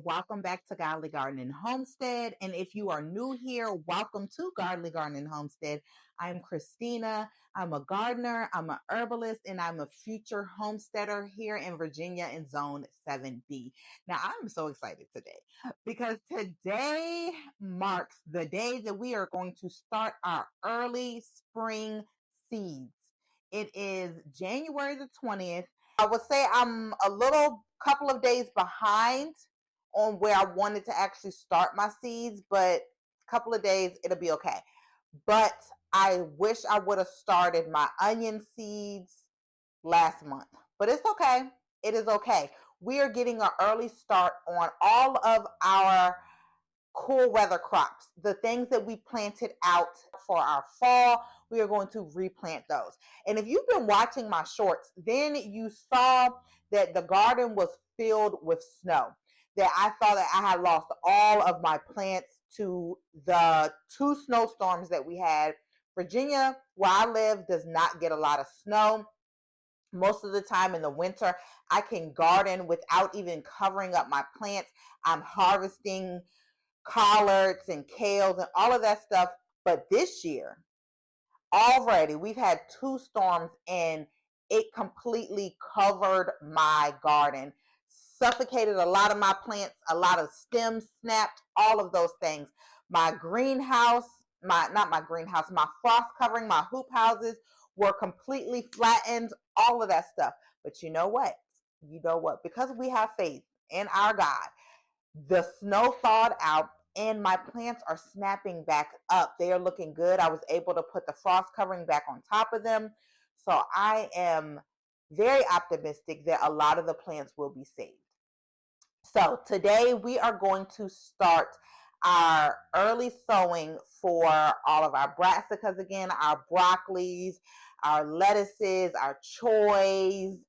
welcome back to Godly Garden and Homestead. And if you are new here, welcome to Godly Garden and Homestead. I'm Christina. I'm a gardener, I'm an herbalist, and I'm a future homesteader here in Virginia in Zone 7B. Now, I'm so excited today because today marks the day that we are going to start our early spring seeds. It is January the 20th. I would say I'm a couple of days behind on where I wanted to actually start my seeds, but a couple of days, it'll be okay. But I wish I would have started my onion seeds last month, but it's okay. It is okay. We are getting an early start on all of our cool weather crops. The things that we planted out for our fall, we are going to replant those. And if you've been watching my shorts, then you saw that the garden was filled with snow. That I thought that I had lost all of my plants to the 2 snowstorms that we had. Virginia, where I live, does not get a lot of snow. Most of the time in the winter, I can garden without even covering up my plants. I'm harvesting collards and kales and all of that stuff. But this year, already, we've had 2 storms and it completely covered my garden, suffocated a lot of my plants, a lot of stems snapped, all of those things. My greenhouse, my frost covering, my hoop houses were completely flattened, all of that stuff. But you know what? Because we have faith in our God, the snow thawed out and my plants are snapping back up. They are looking good. I was able to put the frost covering back on top of them. So I am very optimistic that a lot of the plants will be saved. So today we are going to start our early sowing for all of our brassicas again, our broccolis, our lettuces, our choys,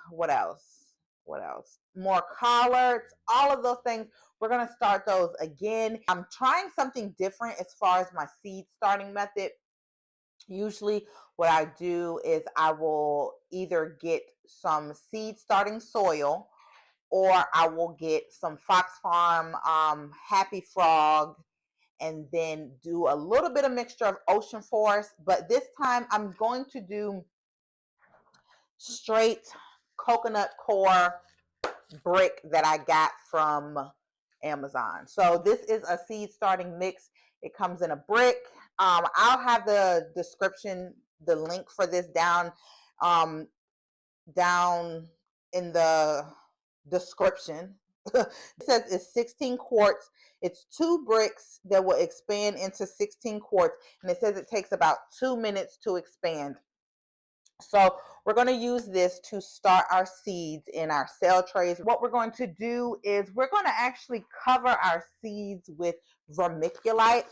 what else? More collards, all of those things. We're going to start those again. I'm trying something different as far as my seed starting method. Usually what I do is I will either get some seed starting soil or I will get some Fox Farm Happy Frog and then do a little bit of mixture of Ocean Forest. But this time I'm going to do straight coconut coir brick that I got from Amazon. So this is a seed starting mix. It comes in a brick. I'll have the description, the link for this down in the description. It says it's 16 quarts. It's 2 bricks that will expand into 16 quarts. And it says it takes about 2 minutes to expand. So we're going to use this to start our seeds in our cell trays. What we're going to do is we're going to actually cover our seeds with vermiculite.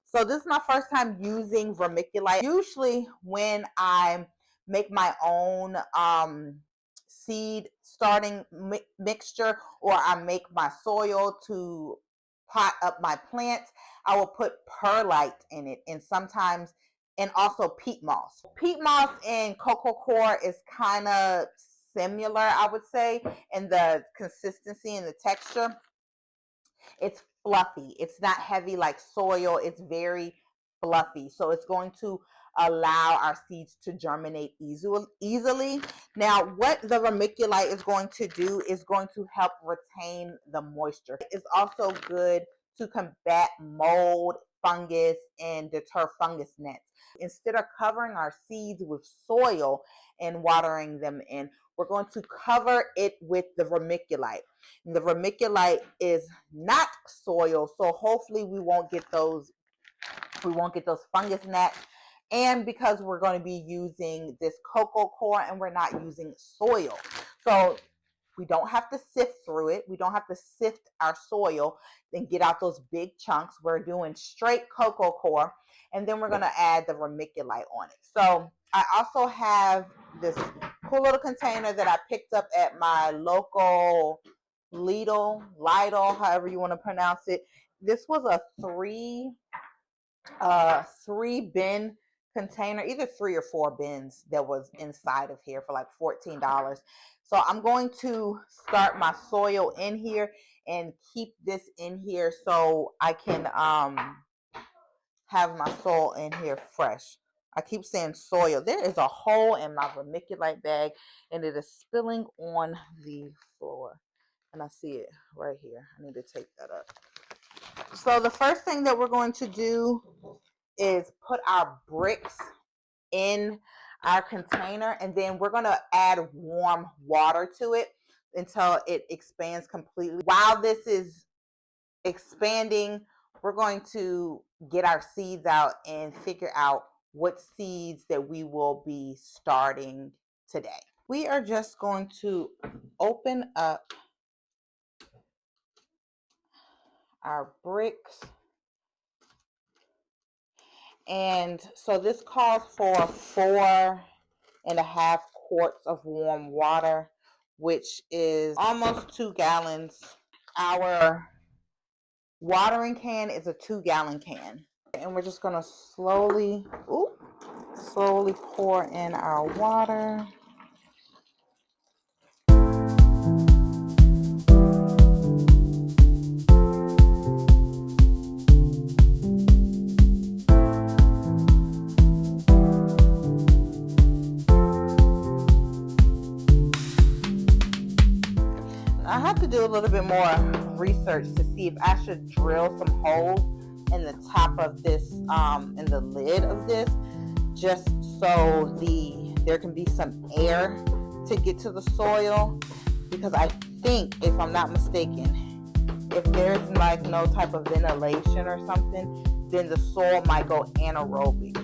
So this is my first time using vermiculite. Usually when I make my own seed starting mixture, or I make my soil to pot up my plants, I will put perlite in it, and sometimes and also peat moss. Peat moss and coco coir is kind of similar, I would say, in the consistency and the texture. It's fluffy. It's not heavy like soil. It's very fluffy. So it's going to allow our seeds to germinate easily. Now, what the vermiculite is going to do is going to help retain the moisture. It's also good to combat mold, fungus, and deter fungus gnats. Instead of covering our seeds with soil and watering them in, we're going to cover it with the vermiculite. And the vermiculite is not soil, so hopefully we won't get those fungus gnats. And because we're going to be using this coco coir and we're not using soil, so we don't have to sift through it. We don't have to sift our soil and get out those big chunks. We're doing straight coco coir, and then we're going to add the vermiculite on it. So I also have this cool little container that I picked up at my local Lidl, however you want to pronounce it. This was a three bin container, either 3 or 4 bins that was inside of here for like $14. So I'm going to start my soil in here and keep this in here so I can have my soil in here fresh. I keep saying soil. There is a hole in my vermiculite bag and it is spilling on the floor. And I see it right here. I need to take that up. So the first thing that we're going to do is put our bricks in our container, and then we're going to add warm water to it until it expands completely. While this is expanding, we're going to get our seeds out and figure out what seeds that we will be starting today. We are just going to open up our bricks. And so this calls for 4.5 quarts of warm water, which is almost 2 gallons. Our watering can is a 2-gallon can. And we're just gonna slowly pour in our water. I have to do a little bit more research to see if I should drill some holes in the top of this, in the lid of this, just so there can be some air to get to the soil. Because I think, if I'm not mistaken, if there's like no type of ventilation or something, then the soil might go anaerobic.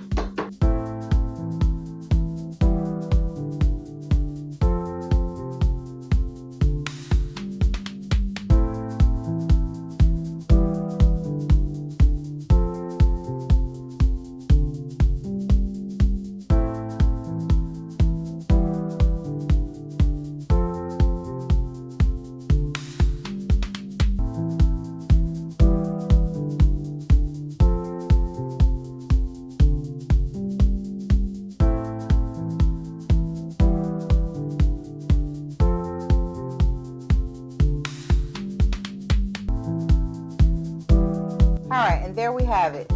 All right, and there we have it.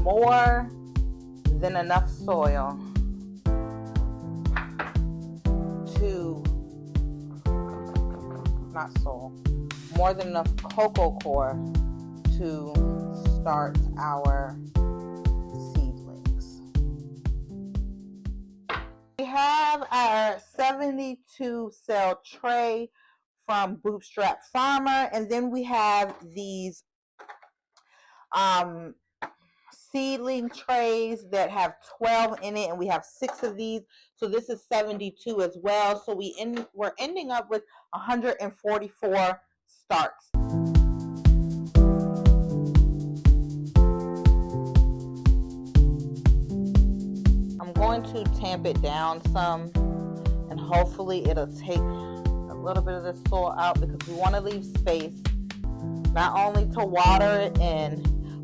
More than enough soil more than enough cocoa coir to start our seedlings. We have our 72 cell tray from Bootstrap Farmer, and then we have these seedling trays that have 12 in it, and we have 6 of these, so this is 72 as well. So we're ending up with 144 starts. I'm going to tamp it down some, and hopefully it'll take a little bit of the soil out, because we want to leave space not only to water it in,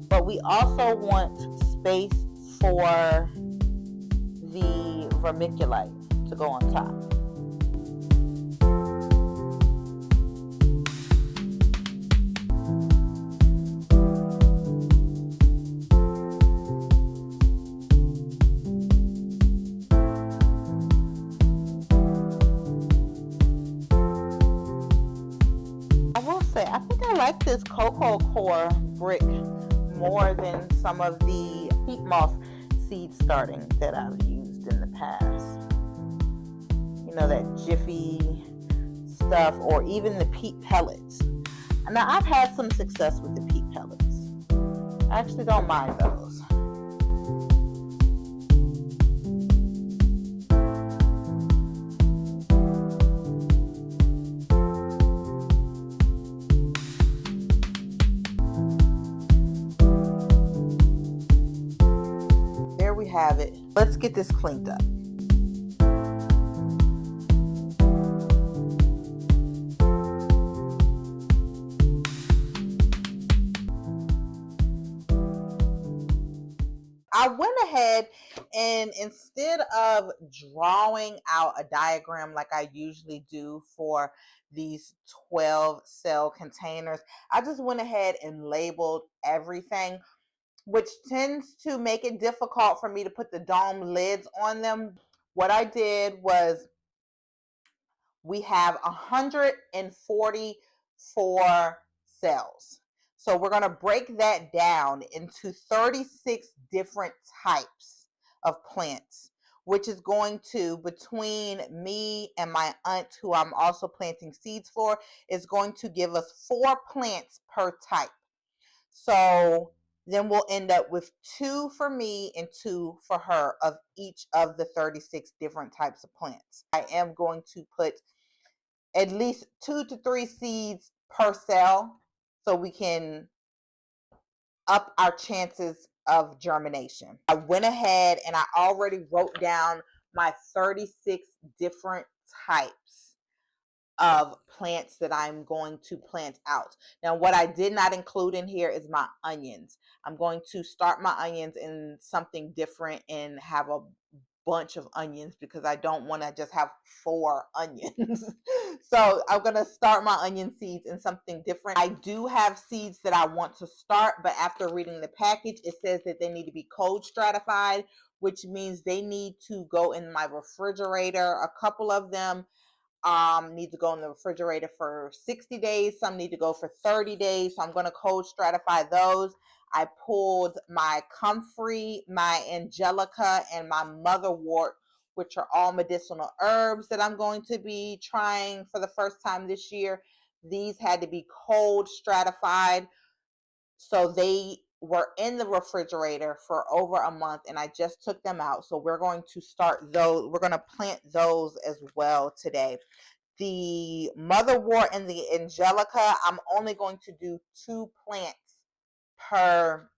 but we also want space for the vermiculite to go on top. I will say, I think I like this cocoa coir brick more than some of the peat moss seed starting that I've used in the past. You know, that Jiffy stuff, or even the peat pellets. Now, I've had some success with the peat pellets. I actually don't mind those. Have it. Let's get this cleaned up. I went ahead and instead of drawing out a diagram like I usually do for these 12 cell containers, I just went ahead and labeled everything, which tends to make it difficult for me to put the dome lids on them. What I did was we have 144 cells. So we're going to break that down into 36 different types of plants, which is going to, between me and my aunt, who I'm also planting seeds for, is going to give us 4 plants per type. So then we'll end up with 2 for me and 2 for her of each of the 36 different types of plants. I am going to put at least 2 to 3 seeds per cell so we can up our chances of germination. I went ahead and I already wrote down my 36 different types of plants that I'm going to plant out. Now, what I did not include in here is my onions. I'm going to start my onions in something different and have a bunch of onions because I don't want to just have 4 onions. So I'm going to start my onion seeds in something different. I do have seeds that I want to start, but after reading the package, it says that they need to be cold stratified, which means they need to go in my refrigerator. A couple of them need to go in the refrigerator for 60 days. Some need to go for 30 days. So I'm going to cold stratify those. I pulled my comfrey, my angelica, and my motherwort, which are all medicinal herbs that I'm going to be trying for the first time this year. These had to be cold stratified. So they were in the refrigerator for over a month and I just took them out. So we're going to start those. We're going to plant those as well today. The motherwort and the angelica, I'm only going to do 2 plants per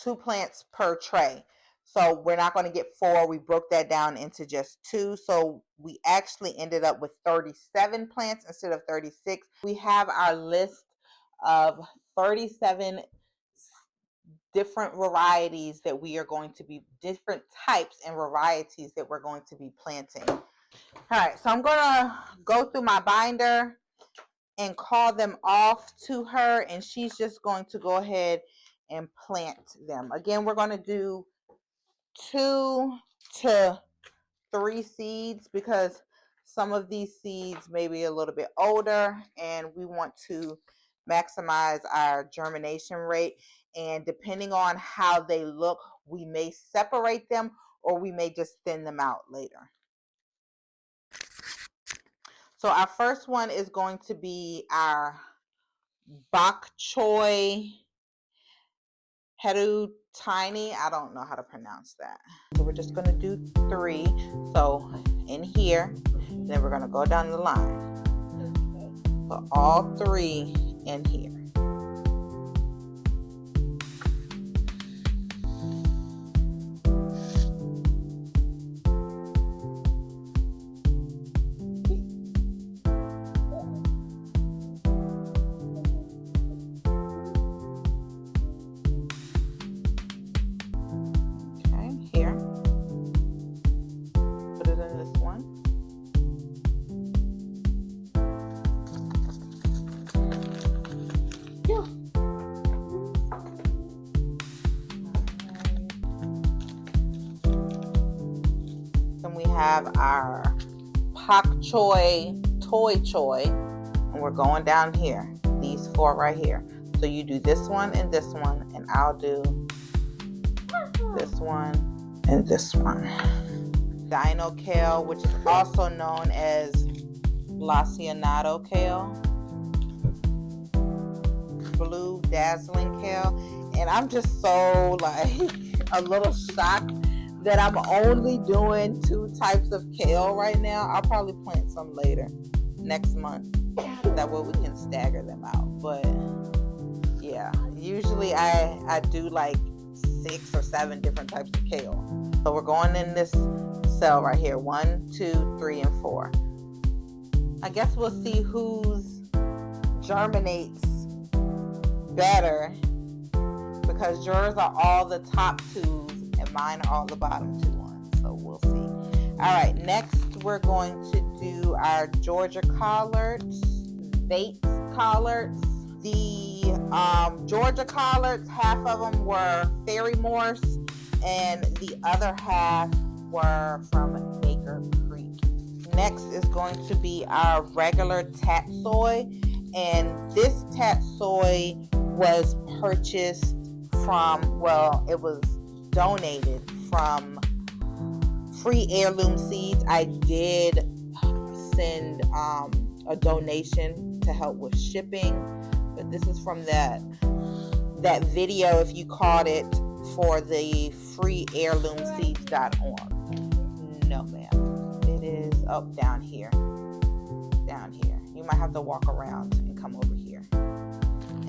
2 plants per tray. So we're not going to get 4. We broke that down into just 2. So we actually ended up with 37 plants instead of 36. We have our list of 37 different varieties that we are going to be, different types and varieties that we're going to be planting. All right, so I'm going to go through my binder and call them off to her, and she's just going to go ahead and plant them. Again, we're going to do 2 to 3 seeds because some of these seeds may be a little bit older and we want to maximize our germination rate. And depending on how they look, we may separate them or we may just thin them out later. So our first one is going to be our bok choy heru tiny. I don't know how to pronounce that. So we're just going to do 3. So in here, then we're going to go down the line. Put all 3 in here. Have our pak choy, toy choy, and we're going down here, these 4 right here. So you do this one, and I'll do this one and this one. Dino kale, which is also known as Lacianado kale, blue dazzling kale, and I'm just so like a little shocked that I'm only doing 2 types of kale right now. I'll probably plant some later next month. That way we can stagger them out. But yeah, usually I do like 6 or 7 different types of kale. So we're going in this cell right here. 1, 2, 3, and 4. I guess we'll see whose germinates better because yours are all the top twos and mine are all the bottom two ones. So we'll see. All right, next we're going to do our Georgia collards, Bates collards. The Georgia collards, half of them were Fairy Morse and the other half were from Baker Creek. Next is going to be our regular tatsoi, and this tatsoi was purchased from, well, it was donated from Free Heirloom Seeds. I did send a donation to help with shipping, but this is from that video, if you caught it, for the freeheirloomseeds.org. No, ma'am. It is up down here. Down here. You might have to walk around and come over here.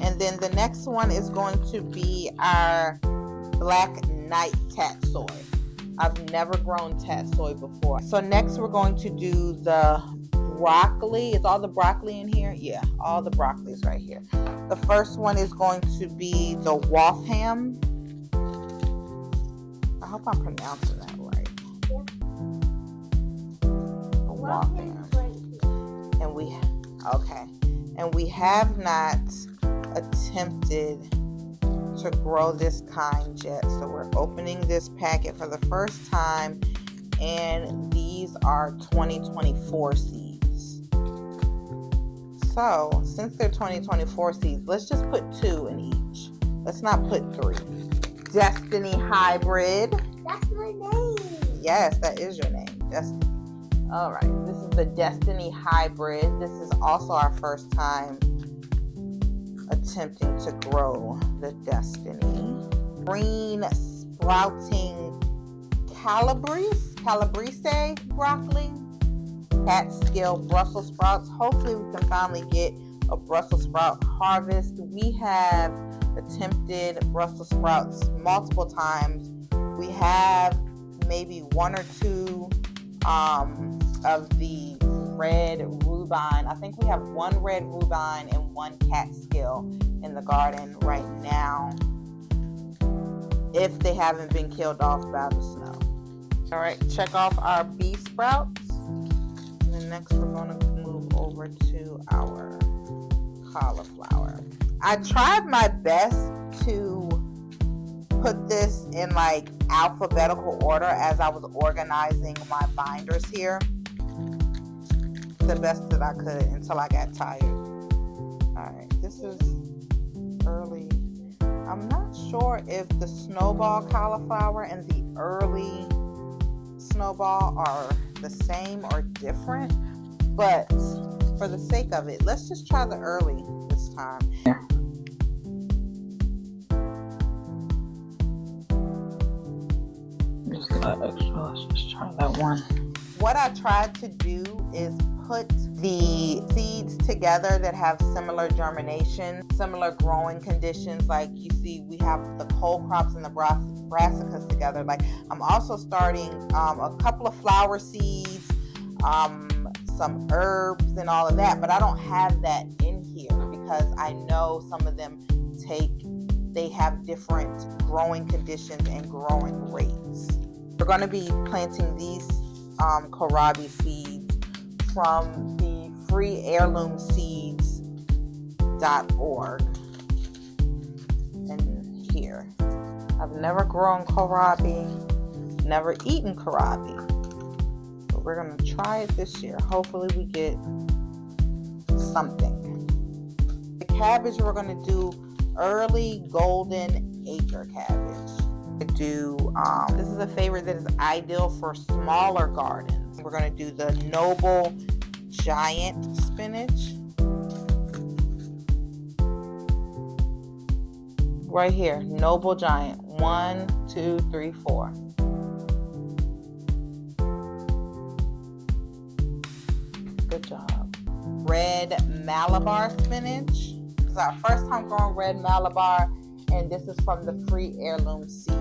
And then the next one is going to be our Black Knight tatsoi. I've never grown tatsoi before. So next we're going to do the broccoli. Is all the broccoli in here? Yeah, all the broccoli is right here. The first one is going to be the Waltham. I hope I'm pronouncing that right. Yeah. The Waltham. And we have not attempted to grow this kind yet. So we're opening this packet for the first time, and these are 2024 seeds. So since they're 2024 seeds, let's just put 2 in each. Let's not put 3. Destiny Hybrid. That's my name. Yes, that is your name, Destiny. All right, this is the Destiny Hybrid. This is also our first time attempting to grow the Destiny. Green sprouting Calabrese broccoli. Catskill Brussels sprouts. Hopefully we can finally get a Brussels sprout harvest. We have attempted Brussels sprouts multiple times. We have maybe 1 or 2 of the red rhubarb. I think we have 1 red rhubarb and 1 catskill in the garden right now, if they haven't been killed off by the snow. All right, check off our bee sprouts. And then next we're going to move over to our cauliflower. I tried my best to put this in like alphabetical order as I was organizing my binders here. The best that I could until I got tired. Alright, this is early. I'm not sure if the snowball cauliflower and the early snowball are the same or different, but for the sake of it, let's just try the early this time. Let's just try that one. What I tried to do is put the seeds together that have similar germination, similar growing conditions. Like you see, we have the cole crops and the brassicas together. Like I'm also starting a couple of flower seeds, some herbs and all of that, but I don't have that in here because I know some of them they have different growing conditions and growing rates. We're going to be planting these kohlrabi seeds from the freeheirloomseeds.org. And here, I've never grown kohlrabi, never eaten kohlrabi, but we're going to try it this year. Hopefully we get something. The cabbage, we're going to do early golden acre cabbage. This is a favorite that is ideal for smaller gardens. We're going to do the noble giant spinach. Right here, noble giant. 1, 2, 3, 4. Good job. Red Malabar spinach. This is our first time growing red Malabar, and this is from the Free Heirloom Seeds.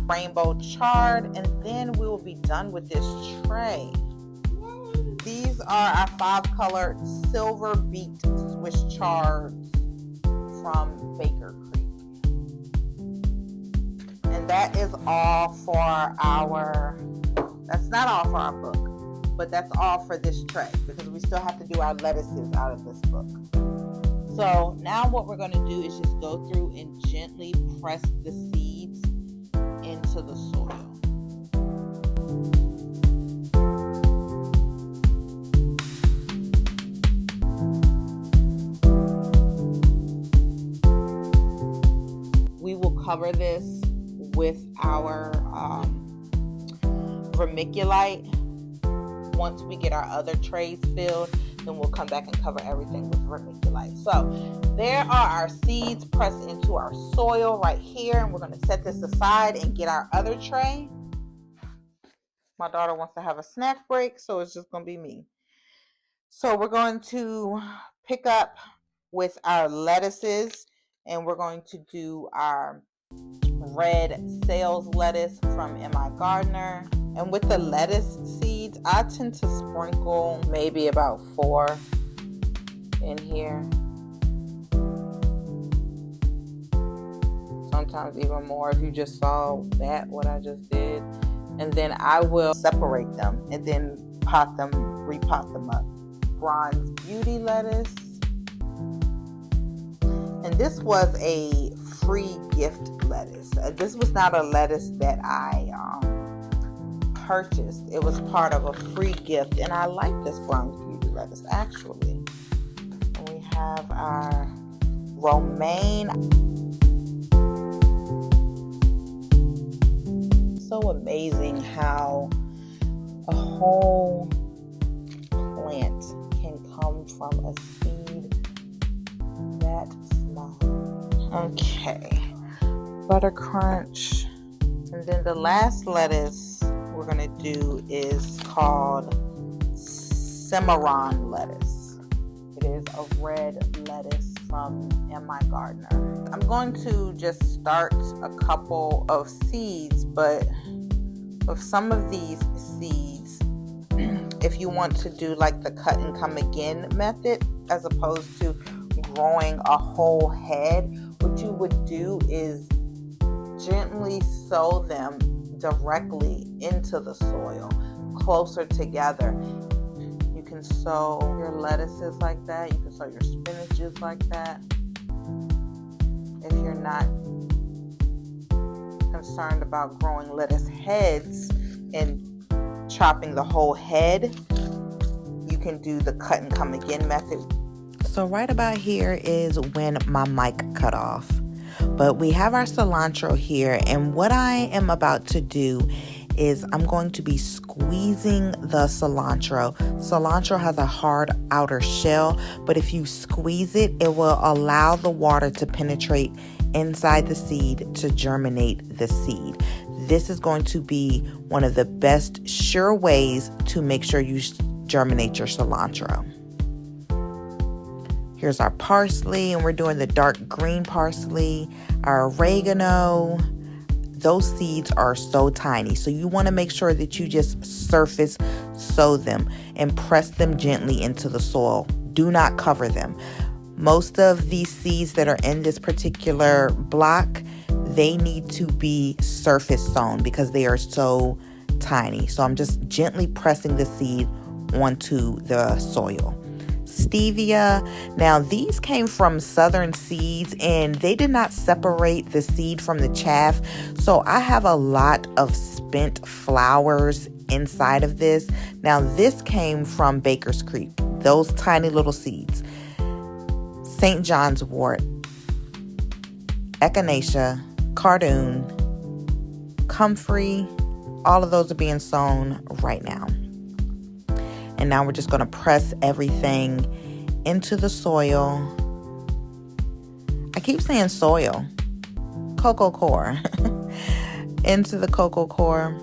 Rainbow chard, and then we will be done with this tray. Yay. These are our 5-colored silver beet Swiss chards from Baker Creek. that is all for that's not all for our book, but that's all for this tray because we still have to do our lettuces out of this book. So now what we're going to do is just go through and gently press the seeds into the soil. We will cover this with our vermiculite. Once we get our other trays filled, then we'll come back and cover everything with vermiculite. So there are our seeds pressed into our soil right here, and we're going to set this aside and get our other tray. My daughter wants to have a snack break, so it's just going to be me. So we're going to pick up with our lettuces, and we're going to do our red sales lettuce from M.I. Gardner. And with the lettuce seeds, I tend to sprinkle maybe about 4 in here. Sometimes even more if you just saw that, what I just did. And then I will separate them and then repot them up. Bronze Beauty lettuce. And this was a free gift lettuce. This was not a lettuce that I purchased. It was part of a free gift, and I like this Bronze Beauty lettuce actually. And we have our romaine. So amazing how a whole plant can come from a seed that small. Okay, butter crunch. And then the last lettuce we're going to do is called cimarron lettuce. It is a red lettuce from M.I. Gardner. I'm going to just start a couple of seeds, but with some of these seeds, if you want to do like the cut and come again method, as opposed to growing a whole head, what you would do is gently sow them directly into the soil, closer together. You can sow your lettuces like that. You can sow your spinaches like that. If you're not concerned about growing lettuce heads and chopping the whole head, you can do the cut and come again method. So right about here is when my mic cut off. But we have our cilantro here, and what I am about to do is I'm going to be squeezing the cilantro. Cilantro has a hard outer shell, but if you squeeze it, it will allow the water to penetrate inside the seed to germinate the seed. This is going to be one of the best sure ways to make sure you germinate your cilantro. Here's our parsley, and we're doing the dark green parsley, our oregano. Those seeds are so tiny, so you want to make sure that you just surface sow them and press them gently into the soil. Do not cover them. Most of these seeds that are in this particular block, they need to be surface sown because they are so tiny. So I'm just gently pressing the seed onto the soil. Stevia. Now these came from Southern Seeds, and they did not separate the seed from the chaff. So I have a lot of spent flowers inside of this. Now this came from Baker's Creek, those tiny little seeds. St. John's wort, echinacea, cardoon, comfrey, all of those are being sown right now. And now we're just going to press everything into the soil. I keep saying soil. Cocoa coir. Into the cocoa coir.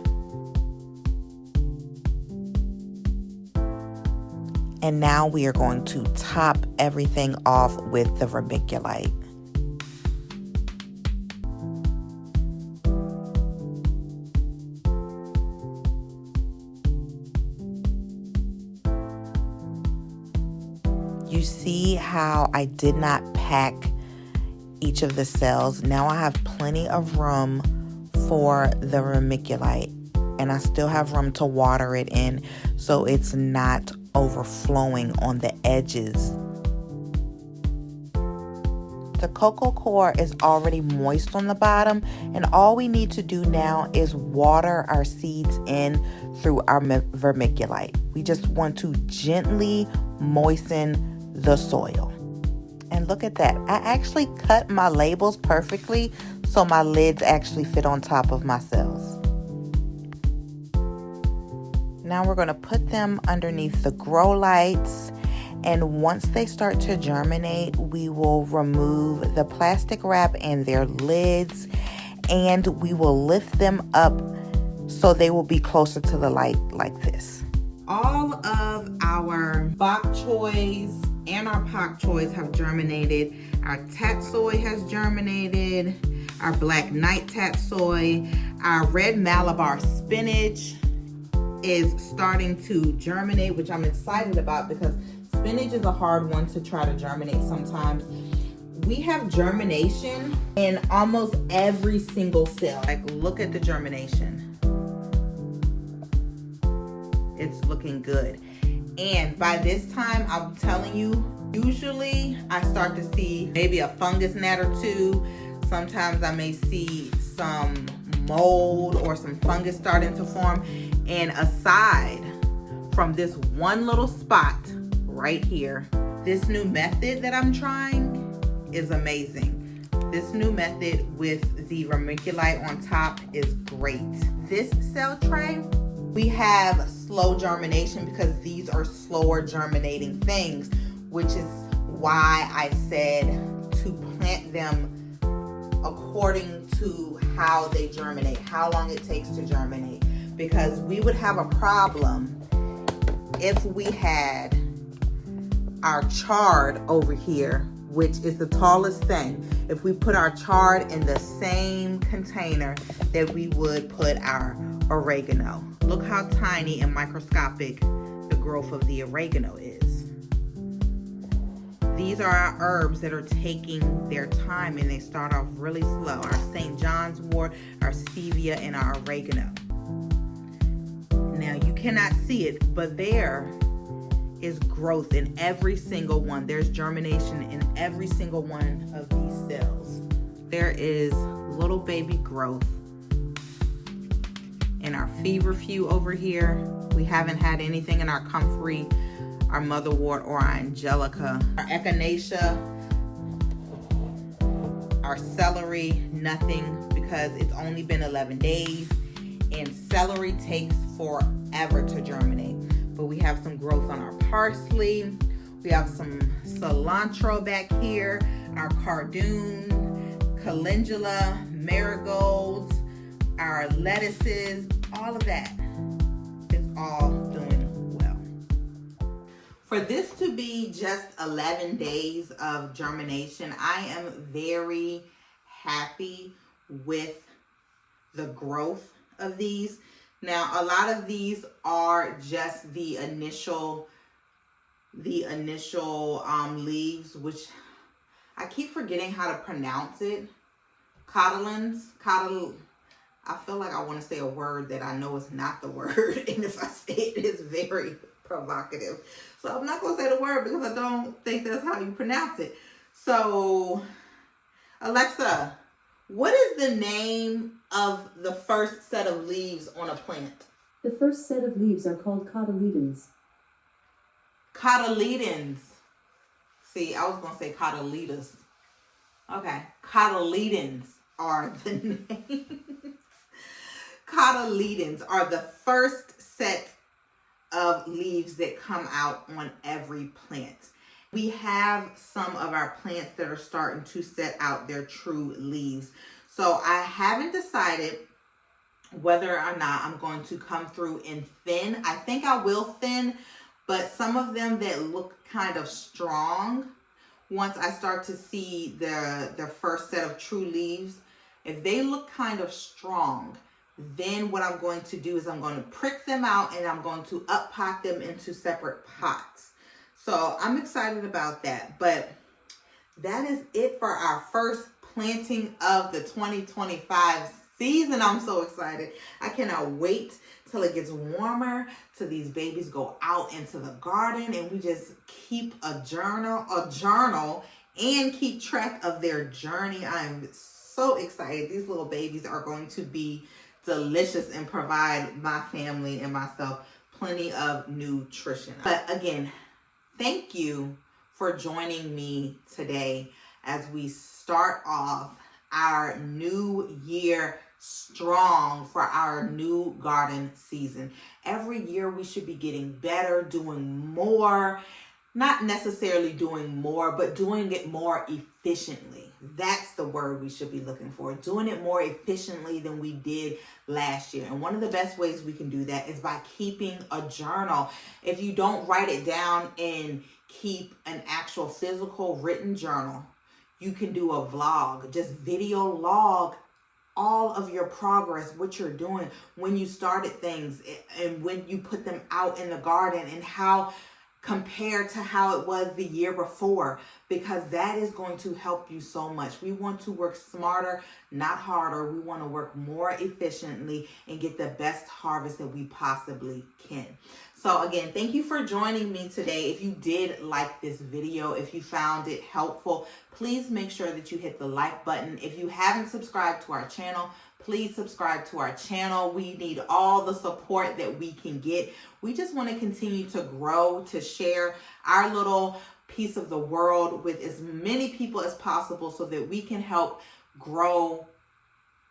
And now we are going to top everything off with the vermiculite. You see how I did not pack each of the cells? Now I have plenty of room for the vermiculite, and I still have room to water it in so it's not overflowing on the edges. The cocoa core is already moist on the bottom, and all we need to do now is water our seeds in through our vermiculite. We just want to gently moisten the soil. And look at that. I actually cut my labels perfectly so my lids actually fit on top of my cells. Now we're going to put them underneath the grow lights. And once they start to germinate, we will remove the plastic wrap and their lids, and we will lift them up so they will be closer to the light like this. All of our bok choys and our pak choys have germinated. Our tatsoi has germinated. Our black night tatsoi. Our red Malabar spinach is starting to germinate, which I'm excited about because spinach is a hard one to try to germinate sometimes. We have germination in almost every single cell. Like, look at the germination. It's looking good. And by this time, I'm telling you, usually I start to see maybe a fungus gnat or two. Sometimes I may see some mold or some fungus starting to form. And aside from this one little spot right here, this new method that I'm trying is amazing. This new method with the vermiculite on top is great. This cell tray, we have slow germination because these are slower germinating things, which is why I said to plant them according to how they germinate, how long it takes to germinate. Because we would have a problem if we had our chard over here, which is the tallest thing. If we put our chard in the same container that we would put our oregano. Look how tiny and microscopic the growth of the oregano is. These are our herbs that are taking their time, and they start off really slow. Our St. John's wort, our stevia, and our oregano. Now you cannot see it, but there is growth in every single one. There's germination in every single one of these cells. There is little baby growth in our feverfew over here. We haven't had anything in our comfrey, our motherwort, or our angelica. Our echinacea, our celery, nothing, because it's only been 11 days. And celery takes forever to germinate. But we have some growth on our parsley. We have some cilantro back here, our cardoon, calendula, marigolds, our lettuces, all of that is all doing well. For this to be just 11 days of germination, I am very happy with the growth of these. Now, a lot of these are just the initial leaves, which I keep forgetting how to pronounce it. Cotyledons. I feel like I want to say a word that I know is not the word, and if I say it, it's very provocative. So I'm not going to say the word because I don't think that's how you pronounce it. So, Alexa, what is the name of the first set of leaves on a plant? The first set of leaves are called cotyledons. Cotyledons. See, I was going to say cotyledons. Okay. Cotyledons are the names. Cotyledons are the first set of leaves that come out on every plant. We have some of our plants that are starting to set out their true leaves. So I haven't decided whether or not I'm going to come through and thin. I think I will thin, but some of them that look kind of strong, once I start to see their first set of true leaves, if they look kind of strong, then what I'm going to do is I'm going to prick them out and I'm going to up pot them into separate pots. So I'm excited about that. But that is it for our first planting of the 2025 season. I'm so excited. I cannot wait till it gets warmer, till these babies go out into the garden and we just keep a journal and keep track of their journey. I'm so excited. These little babies are going to be delicious and provide my family and myself plenty of nutrition. But again, thank you for joining me today as we start off our new year strong for our new garden season. Every year we should be getting better, doing more, not necessarily doing more, but doing it more efficiently. That's the word we should be looking for. Doing it more efficiently than we did last year. And one of the best ways we can do that is by keeping a journal. If you don't write it down and keep an actual physical written journal, you can do a vlog, just video log all of your progress, what you're doing, when you started things and when you put them out in the garden and how compared to how it was the year before, because that is going to help you so much. We want to work smarter, not harder. We want to work more efficiently and get the best harvest that we possibly can. So again, thank you for joining me today. If you did like this video, if you found it helpful, please make sure that you hit the like button. If you haven't subscribed to our channel, please subscribe to our channel. We need all the support that we can get. We just want to continue to grow, to share our little piece of the world with as many people as possible so that we can help grow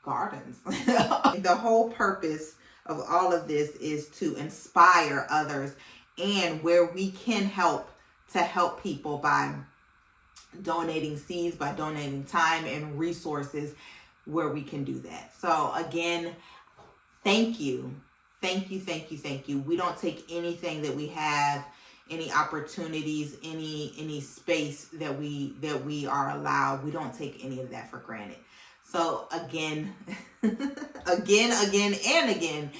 gardens. The whole purpose of all of this is to inspire others, and where we can help, to help people by donating seeds, by donating time and resources where we can do that. So again, thank you. Thank you, thank you, thank you. We don't take anything that we have, any opportunities, any space that we are allowed. We don't take any of that for granted. So again, again, and again,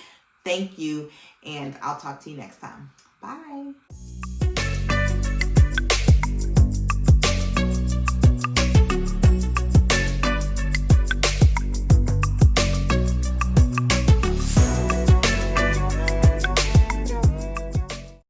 thank you. And I'll talk to you next time. Bye.